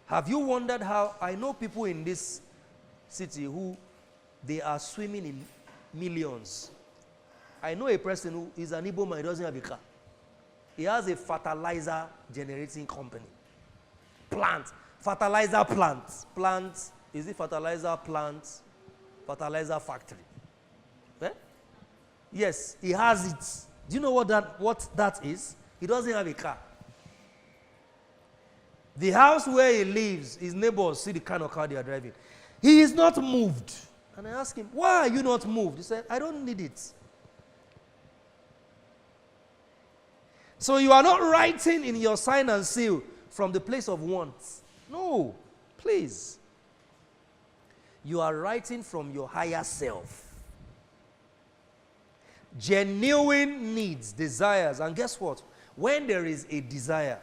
Have you wondered how I know people in this city who they are swimming in millions? I know a person who is an Igbo man, he doesn't have a car. He has a fertilizer generating company. Fertilizer plant. Is it fertilizer plant? Fertilizer factory. Eh? Yes, he has it. Do you know what that is? He doesn't have a car. The house where he lives, his neighbors see the kind of car they are driving. He is not moved. And I asked him, why are you not moved? He said, I don't need it. So you are not writing in your sign and seal from the place of want. No, please. You are writing from your higher self. Genuine needs, desires. And guess what? When there is a desire,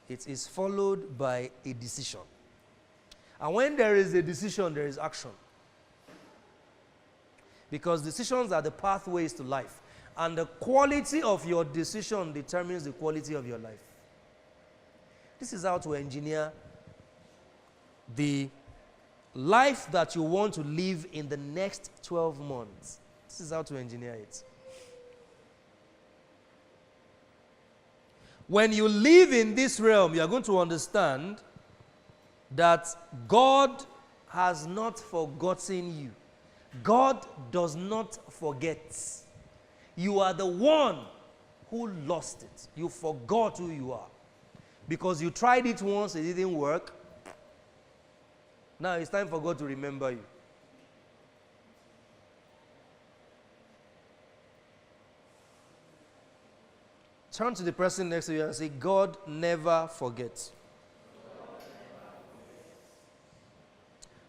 it is followed by a decision. And when there is a decision, there is action. Because decisions are the pathways to life. And the quality of your decision determines the quality of your life. This is how to engineer the life that you want to live in the next 12 months. This is how to engineer it. When you live in this realm, you are going to understand that God has not forgotten you. God does not forget. You are the one who lost it. You forgot who you are. Because you tried it once, it didn't work. Now it's time for God to remember you. Turn to the person next to you and say, God never forgets.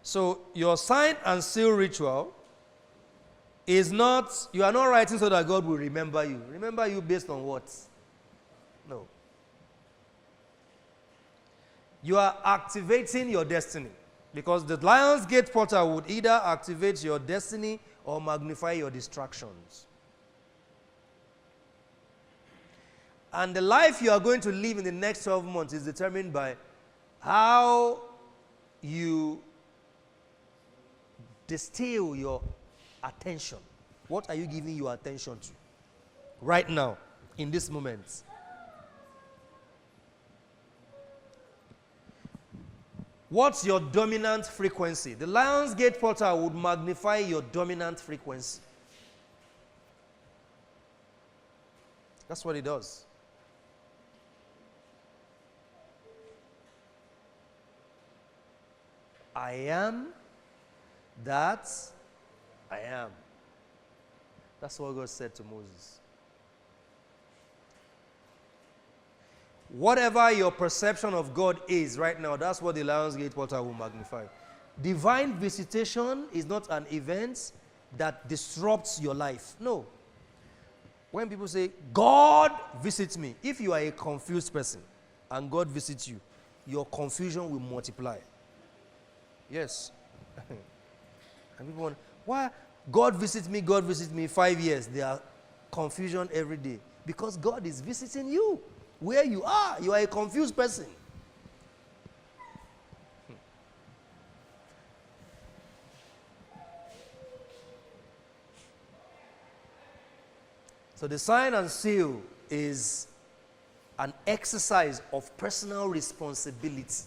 So your sign and seal ritual is not, you are not writing so that God will remember you. Remember you based on what? No. You are activating your destiny. Because the Lion's Gate portal would either activate your destiny or magnify your distractions. And the life you are going to live in the next 12 months is determined by how you distill your attention. What are you giving your attention to right now, in this moment? What's your dominant frequency? The Lion's Gate portal would magnify your dominant frequency. That's what it does. I am that I am. That's what God said to Moses. Whatever your perception of God is right now, that's what the Lion's Gate portal will magnify. Divine visitation is not an event that disrupts your life. No. When people say, God visits me, if you are a confused person and God visits you, your confusion will multiply. Yes. And people wonder, why God visits me 5 years. There are confusion every day. Because God is visiting you. Where you are a confused person. So the sign and seal is an exercise of personal responsibility.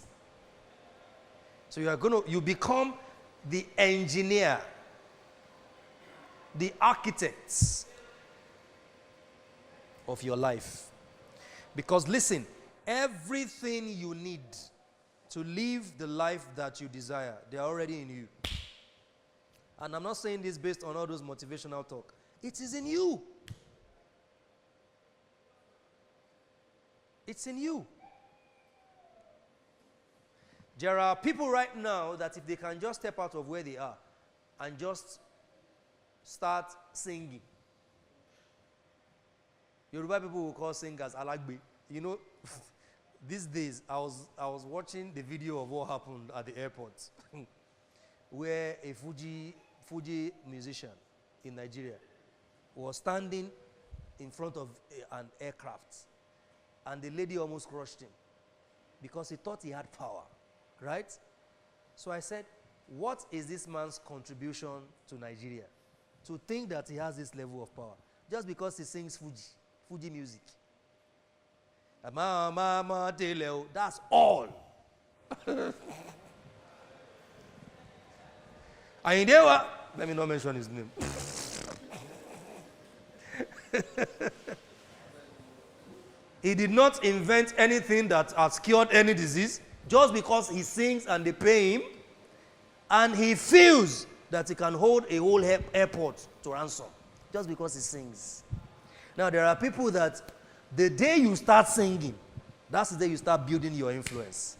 So you become the engineer, the architect of your life. Because listen, everything you need to live the life that you desire, they are already in you. And I'm not saying this based on all those motivational talk. It is in you. It's in you. There are people right now that if they can just step out of where they are and just start singing. Yoruba people will call singers alagbe. You know, these days I was watching the video of what happened at the airport where a Fuji musician in Nigeria was standing in front of an aircraft and the lady almost crushed him because he thought he had power. Right? So I said, what is this man's contribution to Nigeria? To think that he has this level of power. Just because he sings Fuji music. That's all. Let me not mention his name. He did not invent anything that has cured any disease just because he sings and they pay him, and he feels that he can hold a whole airport to ransom just because he sings. Now, there are people that the day you start singing, that's the day you start building your influence.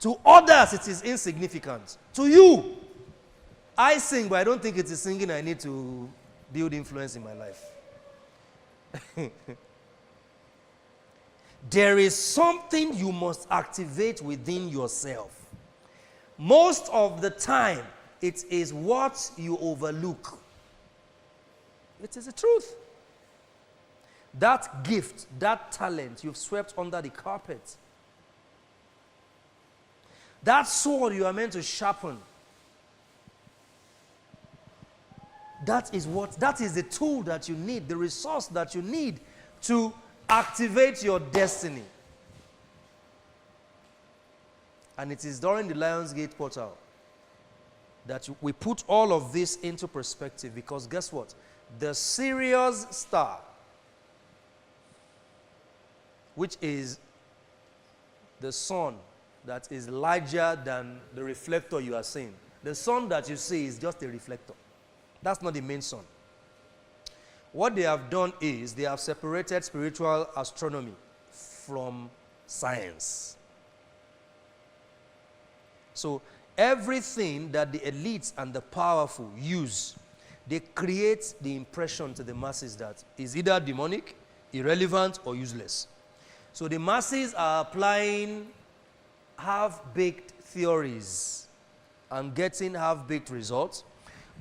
To others, it is insignificant. To you, I sing, but I don't think it is singing I need to build influence in my life. There is something you must activate within yourself. Most of the time, it is what you overlook. It is the truth. That gift, that talent you've swept under the carpet. That sword you are meant to sharpen. That is the tool that you need, the resource that you need to activate your destiny. And it is during the Lionsgate portal that we put all of this into perspective, because guess what? The Sirius star, which is the sun that is larger than the reflector you are seeing. The sun that you see is just a reflector. That's not the main sun. What they have done is they have separated spiritual astronomy from science. So everything that the elites and the powerful use, they create the impression to the masses that is either demonic, irrelevant, or useless. So the masses are applying half-baked theories and getting half-baked results.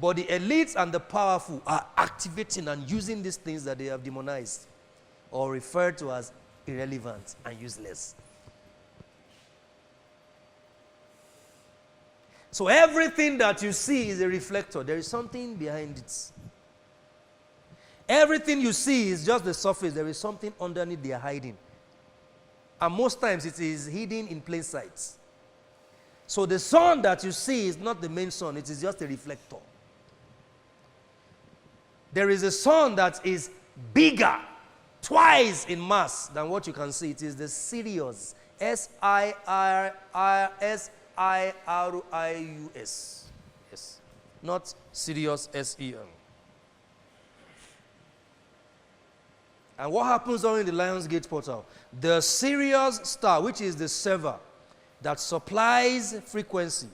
But the elites and the powerful are activating and using these things that they have demonized or referred to as irrelevant and useless. So everything that you see is a reflector. There is something behind it. Everything you see is just the surface. There is something underneath they are hiding. And most times it is hidden in plain sight. So the sun that you see is not the main sun. It is just a reflector. There is a sun that is bigger, twice in mass than what you can see. It is the Sirius. S-I-R-I-U-S. Yes. Not Sirius, S-E-N. And what happens during the Lionsgate portal? The Sirius star, which is the server that supplies frequency,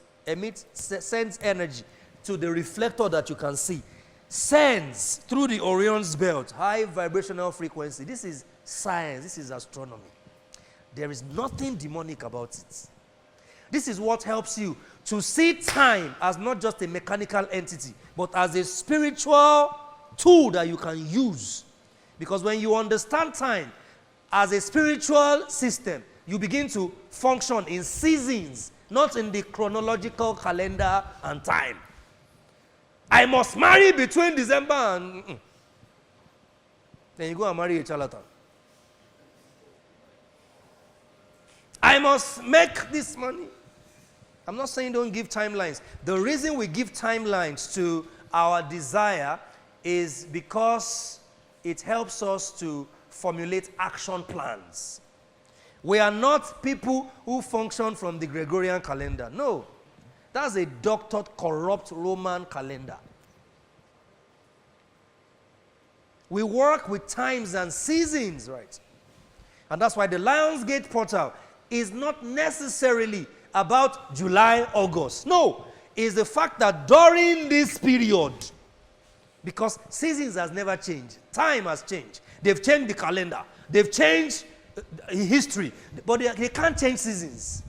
sends energy to the reflector that you can see, sends through the Orion's belt high vibrational frequency. This is science. This is astronomy. There is nothing demonic about it. This is what helps you to see time as not just a mechanical entity, but as a spiritual tool that you can use. Because when you understand time as a spiritual system, you begin to function in seasons, not in the chronological calendar and time. I must marry between December and... Then you go and marry a charlatan. I must make this money. I'm not saying don't give timelines. The reason we give timelines to our desire is because it helps us to formulate action plans. We are not people who function from the Gregorian calendar. No. That's a doctored, corrupt Roman calendar. We work with times and seasons, right? And that's why the Lionsgate portal is not necessarily about July, August. No. It's the fact that during this period, because seasons has never changed, time has changed. They've changed the calendar. They've changed history. But they can't change seasons.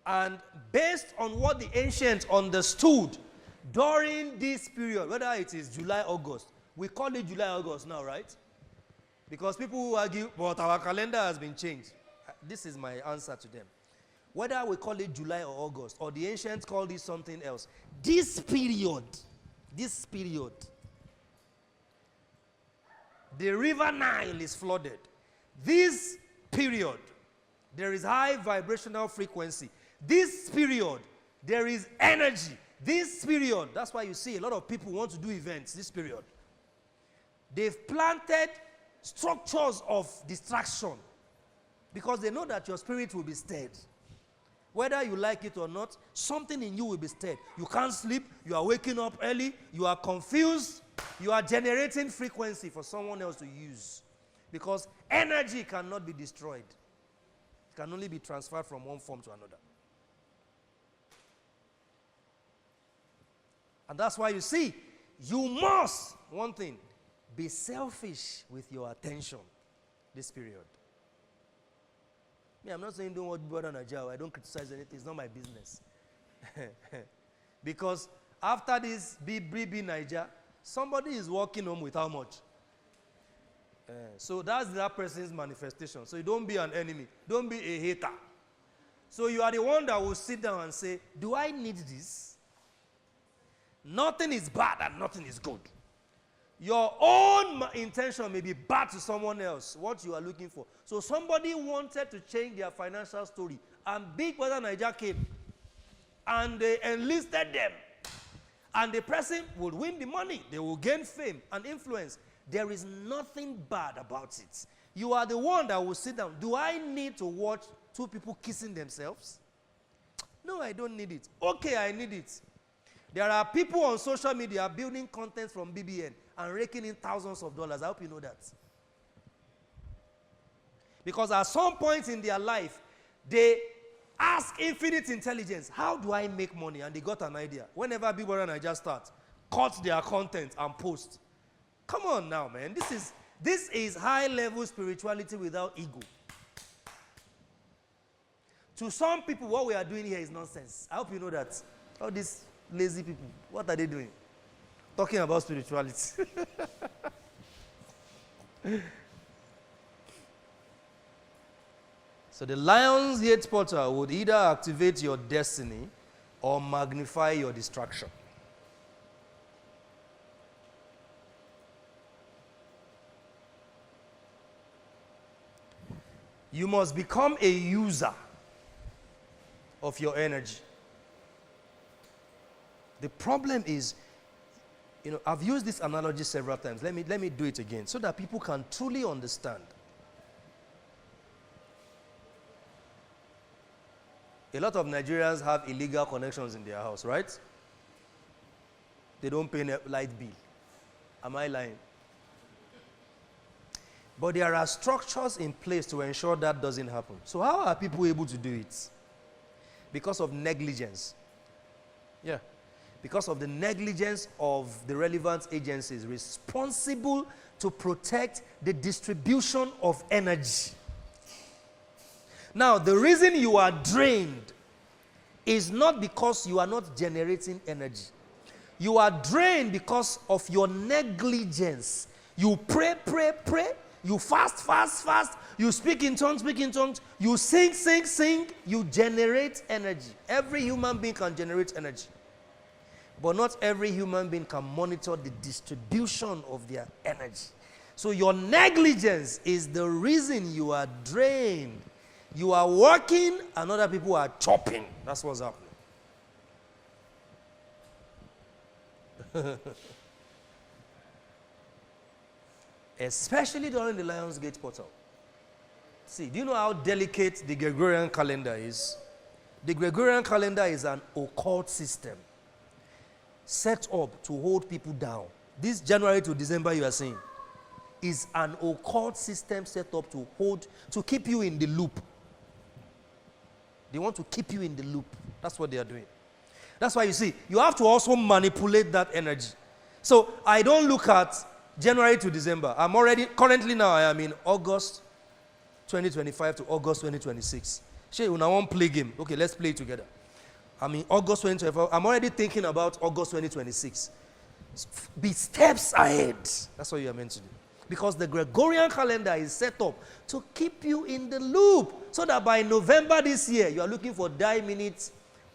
And based on what the ancients understood during this period, whether it is July, August, We call it July, August now, right? Because people who argue, but our calendar has been changed. This is my answer to them. Whether we call it July or August, or the ancients called it something else, this period, the river Nile is flooded. This period, there is high vibrational frequency. This period, there is energy. This period, that's why you see a lot of people want to do events this period. They've planted structures of distraction because they know that your spirit will be stirred. Whether you like it or not, something in you will be stirred. You can't sleep, you are waking up early, you are confused, you are generating frequency for someone else to use. Because energy cannot be destroyed. It can only be transferred from one form to another. And that's why you see, you must, one thing, be selfish with your attention this period. Me, I'm not saying don't watch Brother Najao. I don't criticize anything. It's not my business. Because after this BB Niger, somebody is walking home with how much? So that's that person's manifestation. So you don't be an enemy. Don't be a hater. So you are the one that will sit down and say, do I need this? Nothing is bad and nothing is good. Your own intention may be bad to someone else, what you are looking for. So somebody wanted to change their financial story, and Big Brother Niger came, and they enlisted them. And the person would win the money. They will gain fame and influence. There is nothing bad about it. You are the one that will sit down. Do I need to watch two people kissing themselves? No, I don't need it. Okay, I need it. There are people on social media building content from BBN and raking in thousands of dollars. I hope you know that. Because at some point in their life, they ask infinite intelligence, how do I make money? And they got an idea. Whenever Big Brother Niger starts, cut their content and post. Come on now, man. This is high-level spirituality without ego. To some people, what we are doing here is nonsense. I hope you know that. All these lazy people, what are they doing? Talking about spirituality. So the Lion's Gate portal would either activate your destiny or magnify your distraction. You must become a user of your energy. The problem is, I've used this analogy several times. Let me do it again so that people can truly understand. A lot of Nigerians have illegal connections in their house, right? They don't pay a light bill. Am I lying? But there are structures in place to ensure that doesn't happen. So how are people able to do it? Because of negligence. Yeah. Because of the negligence of the relevant agencies responsible to protect the distribution of energy. Now, the reason you are drained is not because you are not generating energy. You are drained because of your negligence. You pray. You fast. You speak in tongues. You sing. You generate energy. Every human being can generate energy. But not every human being can monitor the distribution of their energy. So your negligence is the reason you are drained. You are working and other people are chopping. That's what's happening. Especially during the Lion's Gate portal. See, do you know how delicate the Gregorian calendar is? The Gregorian calendar is an occult system set up to hold people down. This January to December you are seeing is an occult system set up to keep you in the loop. They want to keep you in the loop. That's what they are doing. That's why you see, you have to also manipulate that energy. So I don't look at January to December. Currently now I am in August 2025 to August 2026. Shay, when I want to play game, okay, let's play together. I'm in August 2025. I'm already thinking about August 2026. Be steps ahead. That's what you are meant to do. Because the Gregorian calendar is set up to keep you in the loop. So that by November this year, you are looking for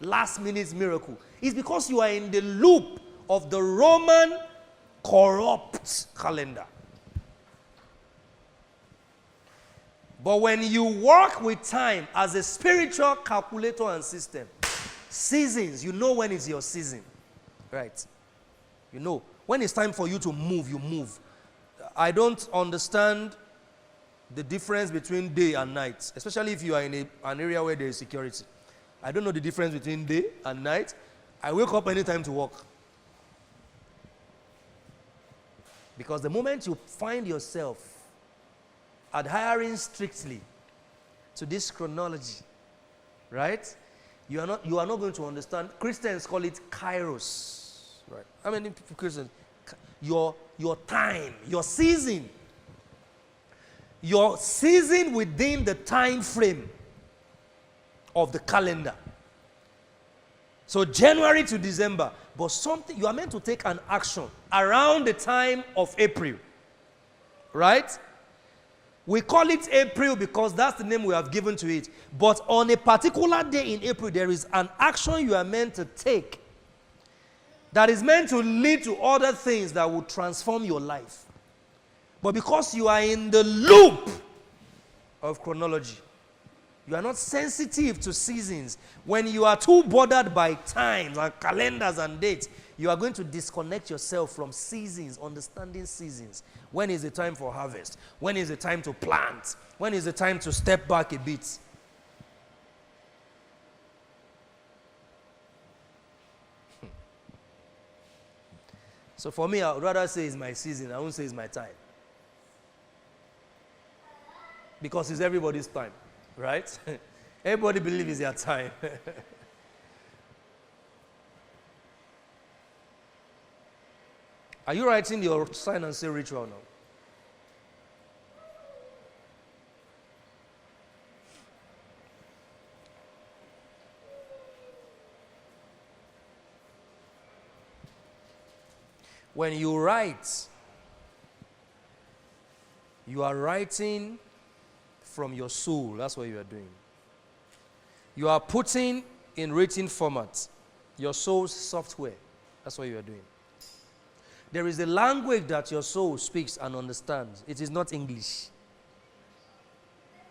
last minute miracle. It's because you are in the loop of the Roman corrupt calendar. But when you work with time as a spiritual calculator and system, seasons, you know when it's your season. Right? You know. When it's time for you to move, you move. I don't understand the difference between day and night, especially if you are in an area where there is security. I don't know the difference between day and night. I wake up anytime to work. Because the moment you find yourself adhering strictly to this chronology, right? You are not going to understand. Christians call it kairos, right? How many people Christians? Your time, your season within the time frame of the calendar. So January to December, but something you are meant to take an action around the time of April, right? We call it April because that's the name we have given to it. But on a particular day in April, there is an action you are meant to take that is meant to lead to other things that will transform your life. But because you are in the loop of chronology, you are not sensitive to seasons. When you are too bothered by times and calendars and dates, you are going to disconnect yourself from seasons, understanding seasons. When is the time for harvest? When is the time to plant? When is the time to step back a bit? So for me, I would rather say it's my season. I won't say it's my time. Because it's everybody's time, right? Everybody believes it's their time. Are you writing your sign and say ritual now? When you write, you are writing from your soul. That's what you are doing. You are putting in written format your soul's software. That's what you are doing. There is a language that your soul speaks and understands. It is not English.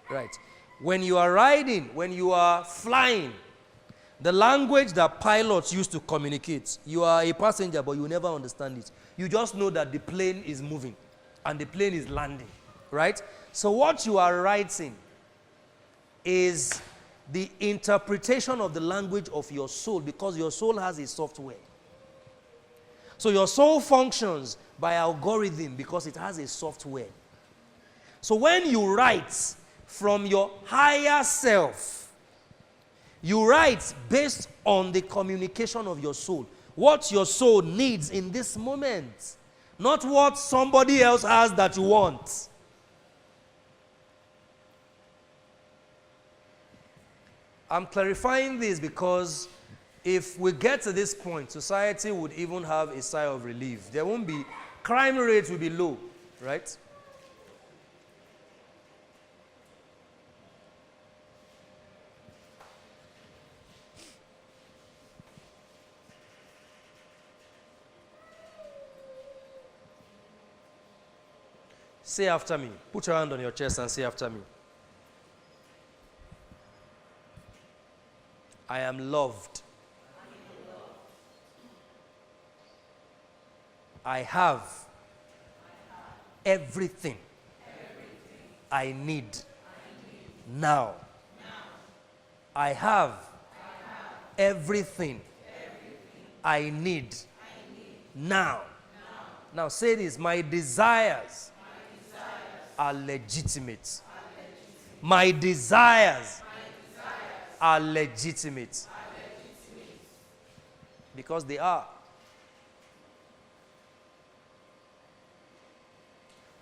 Right. When you are riding, when you are flying, the language that pilots use to communicate, you are a passenger, but you never understand it. You just know that the plane is moving and the plane is landing. Right? So what you are writing is the interpretation of the language of your soul, because your soul has a software. So your soul functions by algorithm because it has a software. So when you write from your higher self, you write based on the communication of your soul. What your soul needs in this moment. Not what somebody else has that you want. I'm clarifying this because if we get to this point, society would even have a sigh of relief. There won't be, crime rates will be low, right? Say after me. Put your hand on your chest and say after me. I am loved. I have everything I need now. I have everything I need now. Now say this, my desires are legitimate. My desires are legitimate. Because they are.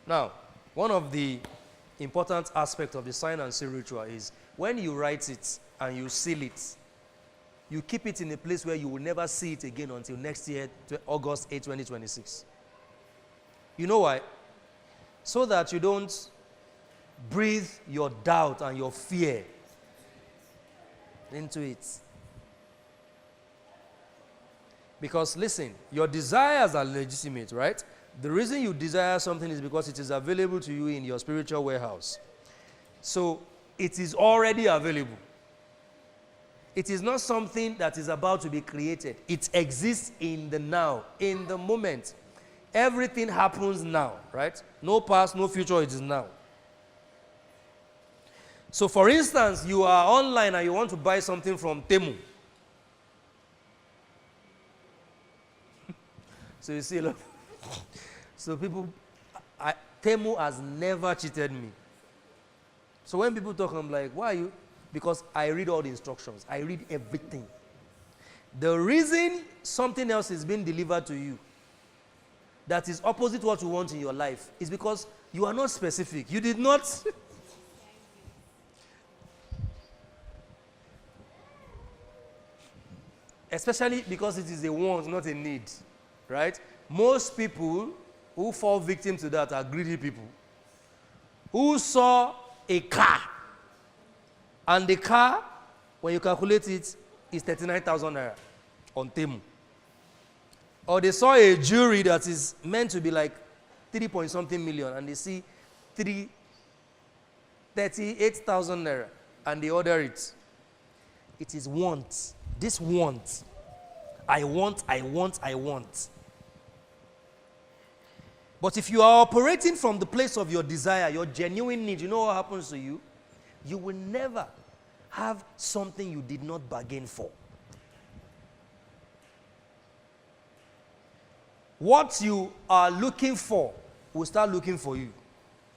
Now, one of the important aspects of the sign and seal ritual is when you write it and you seal it, you keep it in a place where you will never see it again until next year, August 8, 2026. You know why? So that you don't breathe your doubt and your fear into it. Because listen, your desires are legitimate, right? The reason you desire something is because it is available to you in your spiritual warehouse. So it is already available. It is not something that is about to be created. It exists in the now, in the moment. Everything happens now, right? No past, no future, it is now. So for instance, you are online and you want to buy something from Temu. So you see, look. So people, Temu has never cheated me. So when people talk, I'm like, why are you? Because I read all the instructions. I read everything. The reason something else is being delivered to you that is opposite what you want in your life is because you are not specific. You did not. Especially because it is a want, not a need. Right? Most people who fall victim to that are greedy people who saw a car, and the car, when you calculate it, is 39,000 naira on Temu. Or they saw a jewelry that is meant to be like 3-point-something million, and they see 38,000 naira, and they order it. It is want. This want. I want. But if you are operating from the place of your desire, your genuine need, you know what happens to you? You will never have something you did not bargain for. What you are looking for will start looking for you.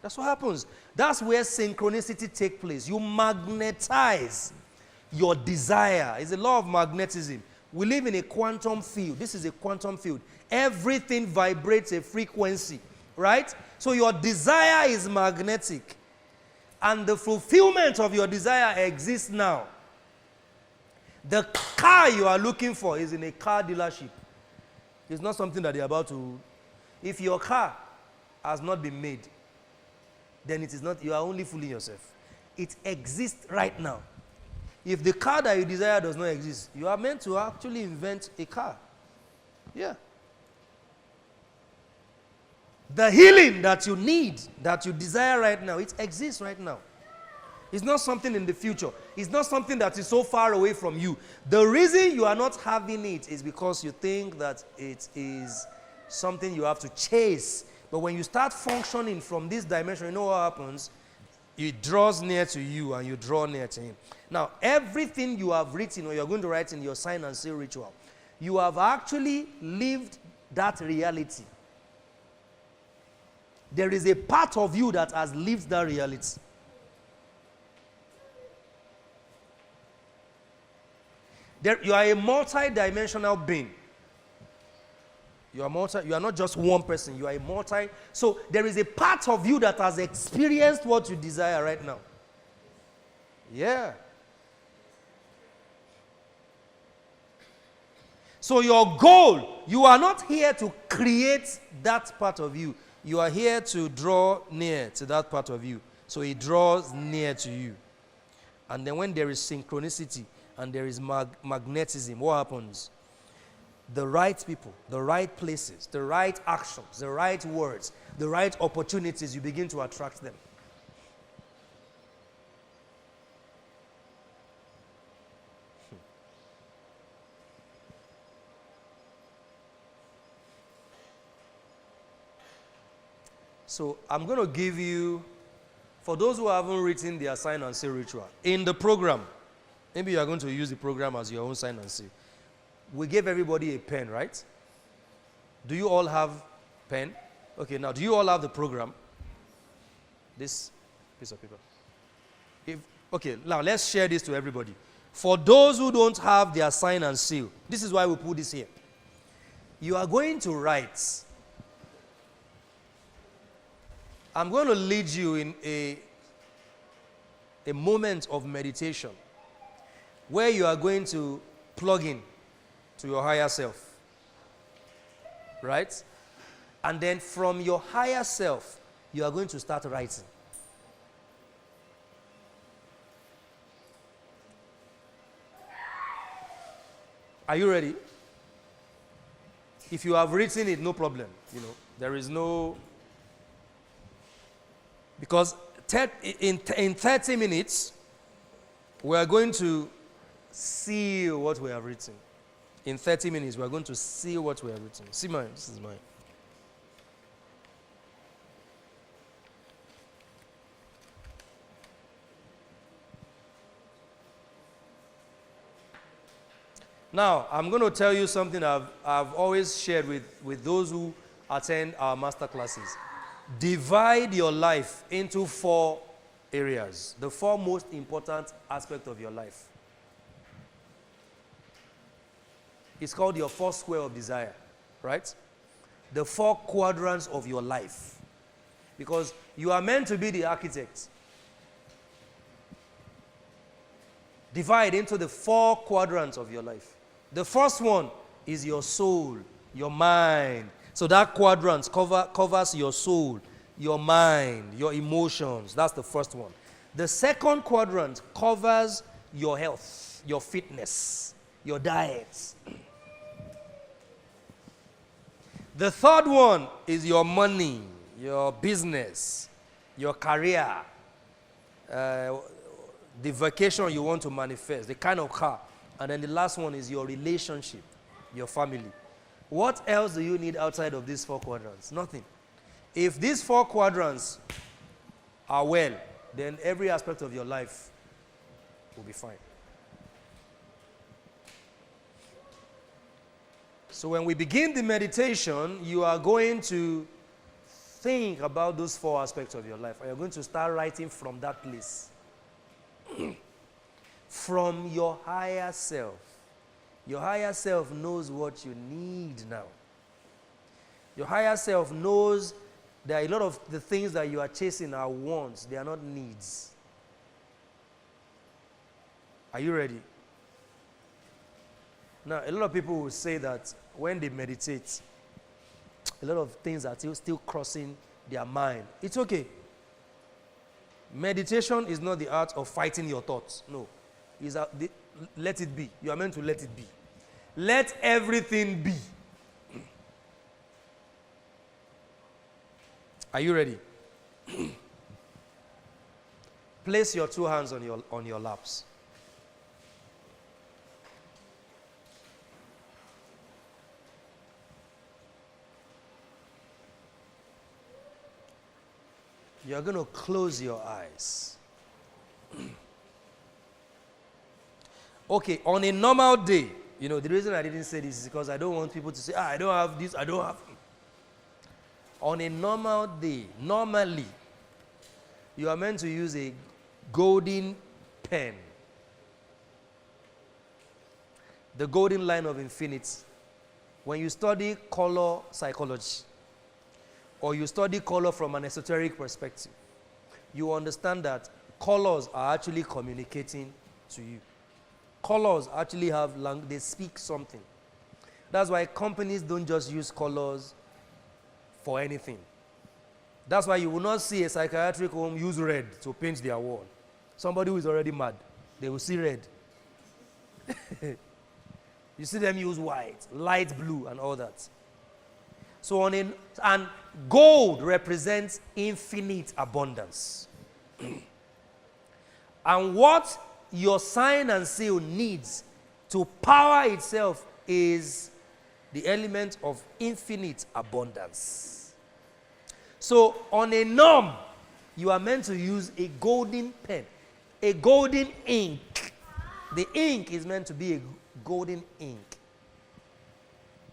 That's what happens. That's where synchronicity takes place. You magnetize your desire. It's a law of magnetism. We live in a quantum field. This is a quantum field. Everything vibrates a frequency, right? So your desire is magnetic. And the fulfillment of your desire exists now. The car you are looking for is in a car dealership. It's not something that they're about to. If your car has not been made, then it is not, you are only fooling yourself. It exists right now. If the car that you desire does not exist, you are meant to actually invent a car. Yeah. The healing that you need, that you desire right now, it exists right now. It's not something in the future. It's not something that is so far away from you. The reason you are not having it is because you think that it is something you have to chase. But when you start functioning from this dimension, you know what happens? It draws near to you and you draw near to him. Now, everything you have written or you're going to write in your sign and seal ritual, you have actually lived that reality. There is a part of you that has lived that reality. You are a multi-dimensional being. You are not just one person. You are a multi. So there is a part of you that has experienced what you desire right now. Yeah. So your goal, you are not here to create that part of you. You are here to draw near to that part of you. So it draws near to you. And then when there is synchronicity and there is magnetism, what happens? The right people, the right places, the right actions, the right words, the right opportunities, you begin to attract them. So I'm going to give you, for those who haven't written their sign and seal ritual, in the program, maybe you are going to use the program as your own sign and seal. We gave everybody a pen, right? Do you all have pen? Okay, now do you all have the program? This piece of paper. Okay, now let's share this to everybody. For those who don't have their sign and seal, this is why we put this here. You are going to write. I'm going to lead you in a moment of meditation where you are going to plug in to your higher self. Right? And then from your higher self, you are going to start writing. Are you ready? If you have written it, no problem. There is no... Because in 30 minutes, we are going to seal what we have written. In 30 minutes, we are going to seal what we have written. See mine. This is mine. Now, I'm going to tell you something I've always shared with those who attend our master classes. Divide your life into 4 areas. The 4 most important aspects of your life. It's called your 4 square of desire, right? The 4 quadrants of your life. Because you are meant to be the architect. Divide into the 4 quadrants of your life. The first one is your soul, your mind. So that quadrant covers your soul, your mind, your emotions. That's the first one. The second quadrant covers your health, your fitness, your diet. The third one is your money, your business, your career, the vacation you want to manifest, the kind of car. And then the last one is your relationship, your family. What else do you need outside of these 4 quadrants? Nothing. If these 4 quadrants are well, then every aspect of your life will be fine. So when we begin the meditation, you are going to think about those 4 aspects of your life. And you're going to start writing from that place. From your higher self. Your higher self knows what you need now. Your higher self knows there are a lot of the things that you are chasing are wants. They are not needs. Are you ready? Now, a lot of people will say that when they meditate, a lot of things are still crossing their mind. It's okay. Meditation is not the art of fighting your thoughts. No. Let it be. You are meant to let it be. Let everything be. Are you ready? Place your 2 hands on your laps. You're going to close your eyes. Okay, on a normal day, the reason I didn't say this is because I don't want people to say, I don't have this, I don't have. On a normal day, normally, you are meant to use a golden pen. The golden line of infinity. When you study color psychology, or you study color from an esoteric perspective, you understand that colors are actually communicating to you. Colors actually they speak something. That's why companies don't just use colors for anything. That's why you will not see a psychiatric home use red to paint their wall. Somebody who is already mad, they will see red. You see them use white, light blue, and all that. So and gold represents infinite abundance. And what your sign and seal needs to power itself is the element of infinite abundance. So on a norm, you are meant to use a golden pen, a golden ink. The ink is meant to be a golden ink.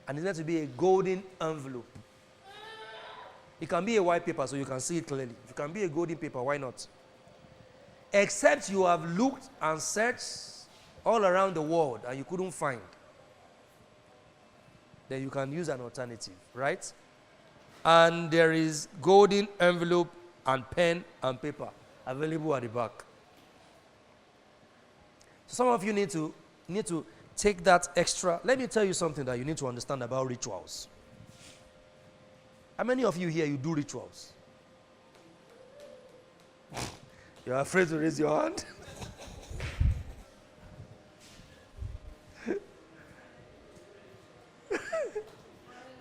And it's meant to be a golden envelope. It can be a white paper so you can see it clearly. If it can be a golden paper, why not? Except you have looked and searched all around the world and you couldn't find. Then you can use an alternative, right? And there is golden envelope and pen and paper available at the back. So some of you need to take that extra. Let me tell you something that you need to understand about rituals. How many of you here, you do rituals? You're afraid to raise your hand?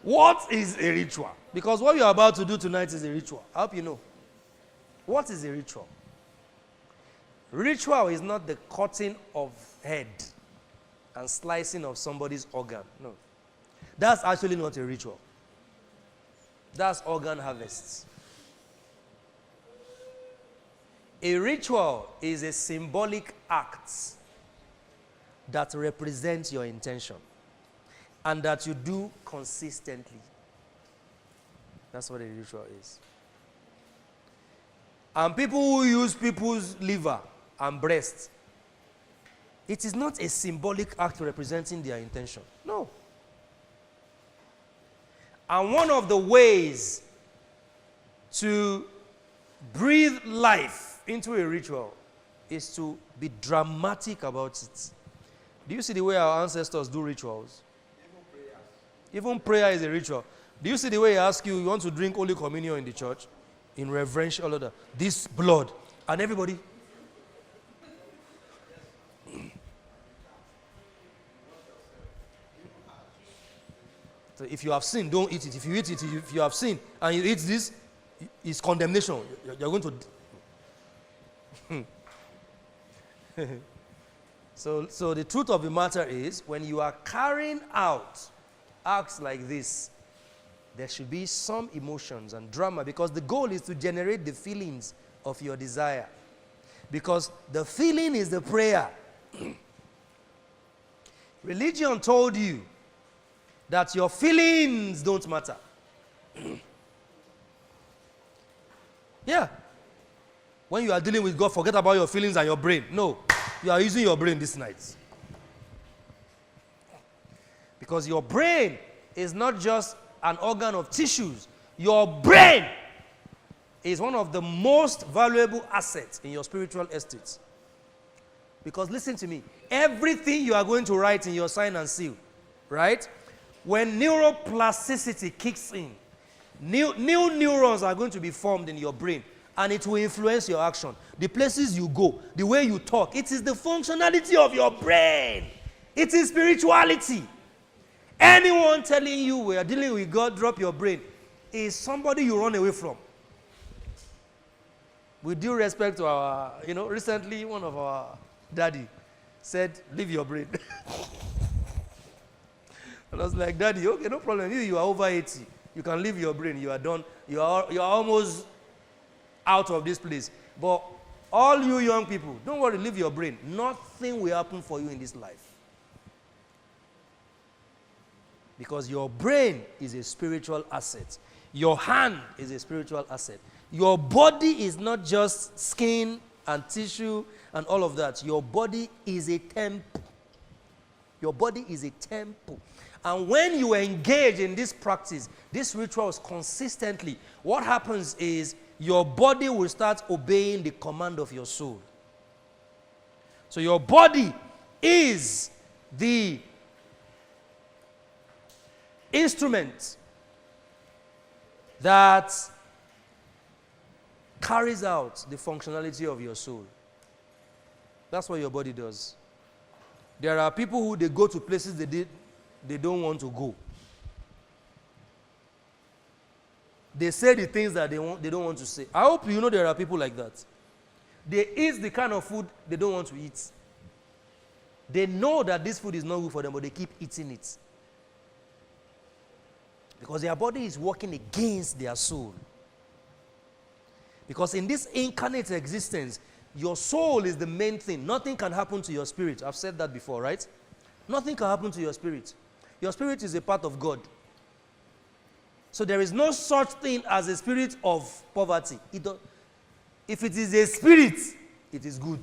What is a ritual? Because what you're about to do tonight is a ritual. I hope you know. What is a ritual? Ritual is not the cutting of head and slicing of somebody's organ. No. That's actually not a ritual. That's organ harvests. A ritual is a symbolic act that represents your intention and that you do consistently. That's what a ritual is. And people who use people's liver and breast, it is not a symbolic act representing their intention. No. And one of the ways to breathe life into a ritual is to be dramatic about it. Do you see the way our ancestors do rituals? Even prayer is a ritual. Do you see the way he asks you want to drink Holy Communion in the church? In reverential order. This blood. And everybody. So if you have sinned, don't eat it. If you eat it, if you have sinned and you eat this, it's condemnation. You're going to... So the truth of the matter is, when you are carrying out acts like this, there should be some emotions and drama, because the goal is to generate the feelings of your desire. Because the feeling is the prayer. Religion told you that your feelings don't matter. Yeah. When you are dealing with God, forget about your feelings and your brain. No. You are using your brain this night. Because your brain is not just an organ of tissues. Your brain is one of the most valuable assets in your spiritual estate. Because listen to me, everything you are going to write in your sign and seal, right? When neuroplasticity kicks in, new neurons are going to be formed in your brain, and it will influence your action. The places you go, the way you talk, it is the functionality of your brain. It is spirituality. Anyone telling you we are dealing with God, drop your brain, is somebody you run away from. With due respect to our, recently one of our daddy said, leave your brain. And I was like, Daddy, okay, no problem. You are over 80. You can leave your brain. You are done. You are almost out of this place. But all you young people, don't worry, leave your brain. Nothing will happen for you in this life. Because your brain is a spiritual asset. Your hand is a spiritual asset. Your body is not just skin and tissue and all of that. Your body is a temple. Your body is a temple. And when you engage in this practice, these rituals consistently, what happens is your body will start obeying the command of your soul. So your body is the instrument that carries out the functionality of your soul. That's what your body does. There are people who they go to places they don't want to go. They say the things that they don't want to say. I hope you know there are people like that. They eat the kind of food they don't want to eat. They know that this food is not good for them, but they keep eating it. Because their body is working against their soul. Because in this incarnate existence, your soul is the main thing. Nothing can happen to your spirit. I've said that before, right? Nothing can happen to your spirit. Your spirit is a part of God. So there is no such thing as a spirit of poverty. If it is a spirit, it is good.